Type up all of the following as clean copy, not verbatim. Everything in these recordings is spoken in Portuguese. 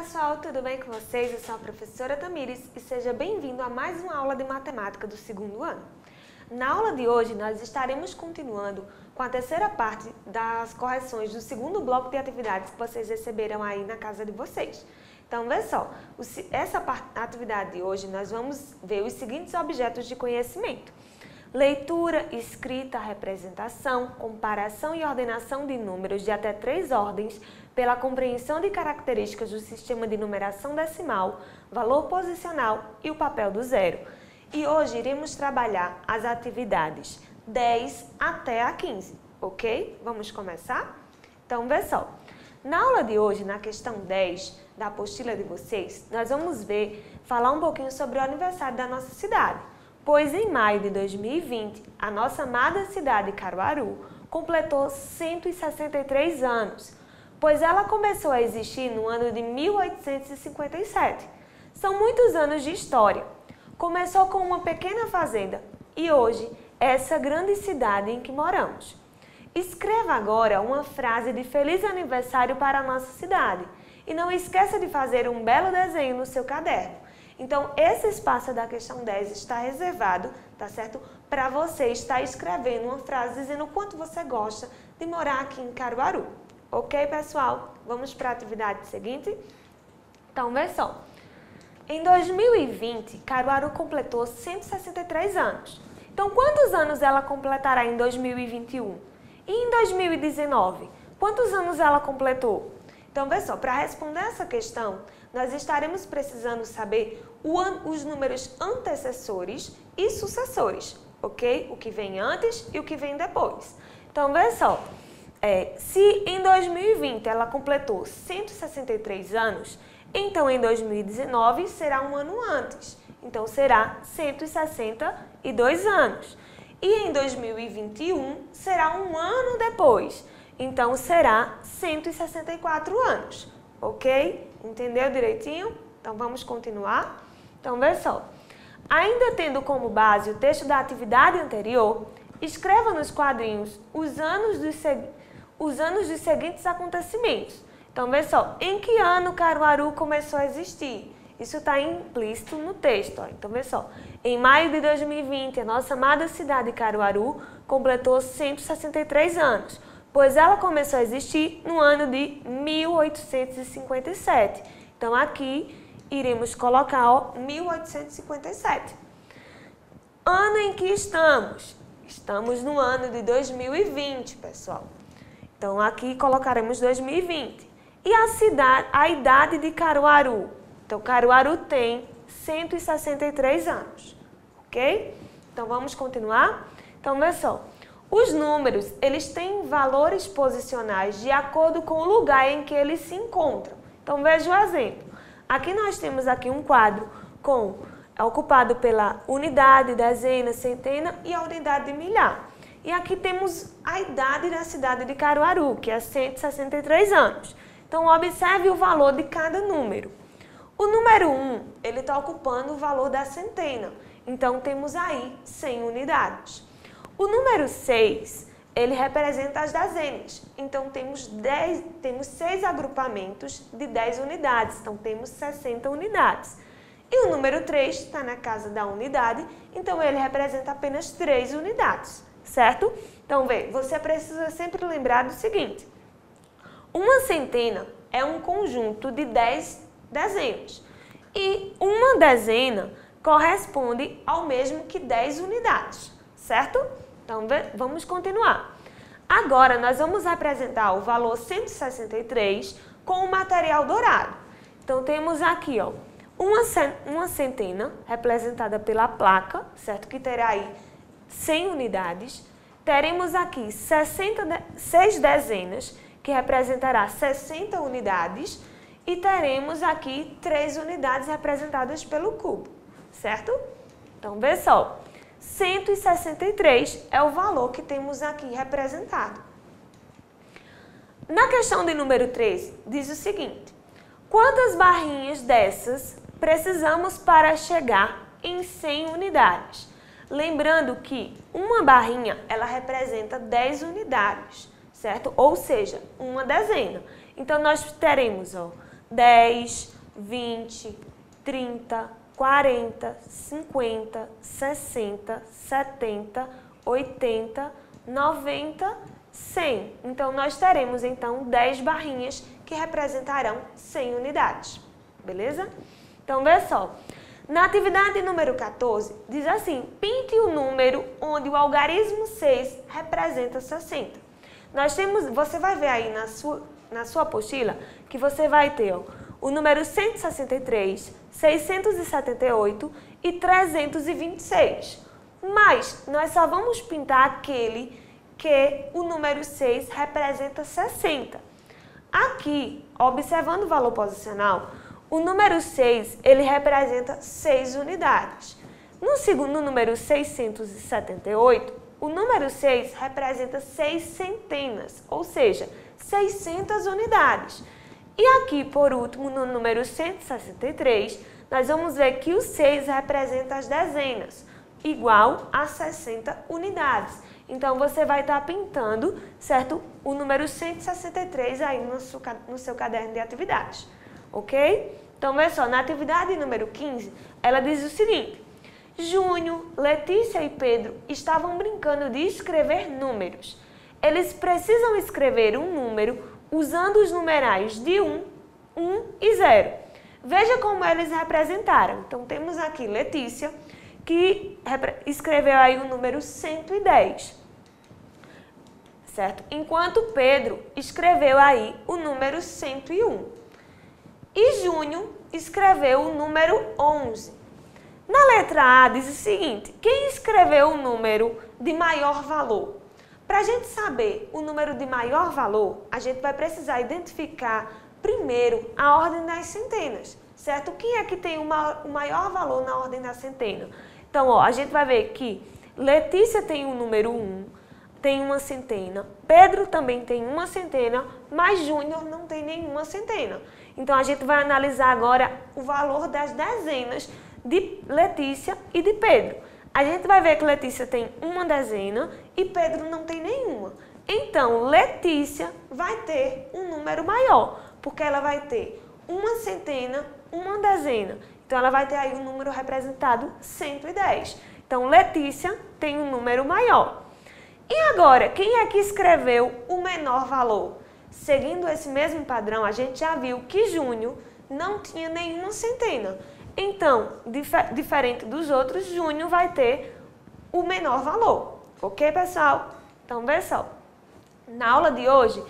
pessoal, tudo bem com vocês? Eu sou a professora Tamires e seja bem-vindo a mais uma aula de matemática do segundo ano. Na aula de hoje, nós estaremos continuando com a terceira parte das correções do segundo bloco de atividades que vocês receberam aí na casa de vocês. Então, vê só, essa atividade de hoje nós vamos ver os seguintes objetos de conhecimento: leitura, escrita, representação, comparação e ordenação de números de até 3 ordens pela compreensão de características do sistema de numeração decimal, valor posicional e o papel do zero. E hoje iremos trabalhar as atividades 10 até a 15, ok? Vamos começar? Então, vê só. Na aula de hoje, na questão 10 da apostila de vocês, nós vamos falar um pouquinho sobre o aniversário da nossa cidade. Pois em maio de 2020, a nossa amada cidade Caruaru completou 163 anos, pois ela começou a existir no ano de 1857. São muitos anos de história. Começou com uma pequena fazenda e hoje é essa grande cidade em que moramos. Escreva agora uma frase de feliz aniversário para a nossa cidade e não esqueça de fazer um belo desenho no seu caderno. Então, esse espaço da questão 10 está reservado, tá certo? Para você estar escrevendo uma frase dizendo o quanto você gosta de morar aqui em Caruaru. Ok, pessoal? Vamos para a atividade seguinte? Então, vê só. Em 2020, Caruaru completou 163 anos. Então, quantos anos ela completará em 2021? E em 2019, quantos anos ela completou? Então, vê só, para responder essa questão, nós estaremos precisando saber os números antecessores e sucessores, ok? O que vem antes e o que vem depois. Então, vê só, se em 2020 ela completou 163 anos, então em 2019 será um ano antes, então será 162 anos. E em 2021 será um ano depois, então será 164 anos, ok? Entendeu direitinho? Então vamos continuar? Então vê só, ainda tendo como base o texto da atividade anterior, escreva nos quadrinhos os anos dos seguintes acontecimentos. Então vê só, em que ano Caruaru começou a existir? Isso está implícito no texto. Ó. Então vê só, em maio de 2020, a nossa amada cidade Caruaru completou 163 anos, pois ela começou a existir no ano de 1857. Então aqui iremos colocar ó, 1857. Ano em que estamos? Estamos no ano de 2020, pessoal. Então aqui colocaremos 2020. E a idade de Caruaru? Então Caruaru tem 163 anos, ok? Então vamos continuar? Então vê só. Os números, eles têm valores posicionais de acordo com o lugar em que eles se encontram. Então veja o exemplo. Aqui nós temos aqui um quadro ocupado pela unidade, dezena, centena e a unidade de milhar. E aqui temos a idade da cidade de Caruaru, que é 163 anos. Então observe o valor de cada número. O número 1, ele está ocupando o valor da centena. Então temos aí 100 unidades. O número 6, ele representa as dezenas. Então, temos 6 agrupamentos de 10 unidades. Então, temos 60 unidades. E o número 3 está na casa da unidade. Então, ele representa apenas 3 unidades. Certo? Então, você precisa sempre lembrar do seguinte. Uma centena é um conjunto de 10 dezenas. E uma dezena corresponde ao mesmo que 10 unidades. Certo? Então, vamos continuar. Agora, nós vamos apresentar o valor 163 com o material dourado. Então, temos aqui ó, uma centena representada pela placa, certo? Que terá aí 100 unidades. Teremos aqui 6 dezenas, que representará 60 unidades. E teremos aqui 3 unidades representadas pelo cubo, certo? Então, vê só. 163 é o valor que temos aqui representado. Na questão de número 13, diz o seguinte: quantas barrinhas dessas precisamos para chegar em 100 unidades? Lembrando que uma barrinha, ela representa 10 unidades, certo? Ou seja, uma dezena. Então, nós teremos ó, 10, 20, 30, 40, 50, 60, 70, 80, 90, 100. Então, nós teremos, então, 10 barrinhas que representarão 100 unidades. Beleza? Então, vê só. Na atividade número 14, diz assim, pinte o número onde o algarismo 6 representa 60. Nós temos, você vai ver aí na sua apostila que você vai ter o número 163, 678 e 326. Mas nós só vamos pintar aquele que o número 6 representa 60. Aqui, observando o valor posicional, o número 6, ele representa 6 unidades. No número 678, o número 6 representa 6 centenas, ou seja, 600 unidades. E aqui, por último, no número 163, nós vamos ver que o 6 representa as dezenas, igual a 60 unidades. Então, você vai estar pintando, certo, o número 163 aí no seu caderno de atividades. Ok? Então, veja só, na atividade número 15, ela diz o seguinte: Júnior, Letícia e Pedro estavam brincando de escrever números. Eles precisam escrever um número usando os numerais de 1, 1 e 0. Veja como eles representaram. Então, temos aqui Letícia, que escreveu aí o número 110. Certo? Enquanto Pedro escreveu aí o número 101. E Júnior escreveu o número 11. Na letra A diz o seguinte: quem escreveu o número de maior valor? Para a gente saber o número de maior valor, a gente vai precisar identificar primeiro a ordem das centenas, certo? Quem é que tem o maior valor na ordem da centena? Então, ó, a gente vai ver que Letícia tem o número 1, tem uma centena. Pedro também tem uma centena, mas Júnior não tem nenhuma centena. Então, a gente vai analisar agora o valor das dezenas de Letícia e de Pedro. A gente vai ver que Letícia tem uma dezena e Pedro não tem nenhuma. Então, Letícia vai ter um número maior, porque ela vai ter uma centena, uma dezena. Então, ela vai ter aí um número representado 110. Então, Letícia tem um número maior. E agora, quem é que escreveu o menor valor? Seguindo esse mesmo padrão, a gente já viu que Júnior não tinha nenhuma centena. Então, diferente dos outros, Júnior vai ter o menor valor. Ok, pessoal? Então, vê só. Na aula de hoje,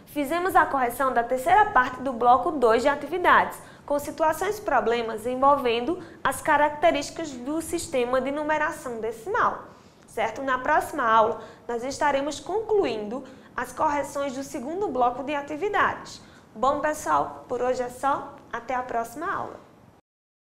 fizemos a correção da terceira parte do bloco 2 de atividades, com situações e problemas envolvendo as características do sistema de numeração decimal. Certo? Na próxima aula, nós estaremos concluindo as correções do segundo bloco de atividades. Bom, pessoal, por hoje é só. Até a próxima aula.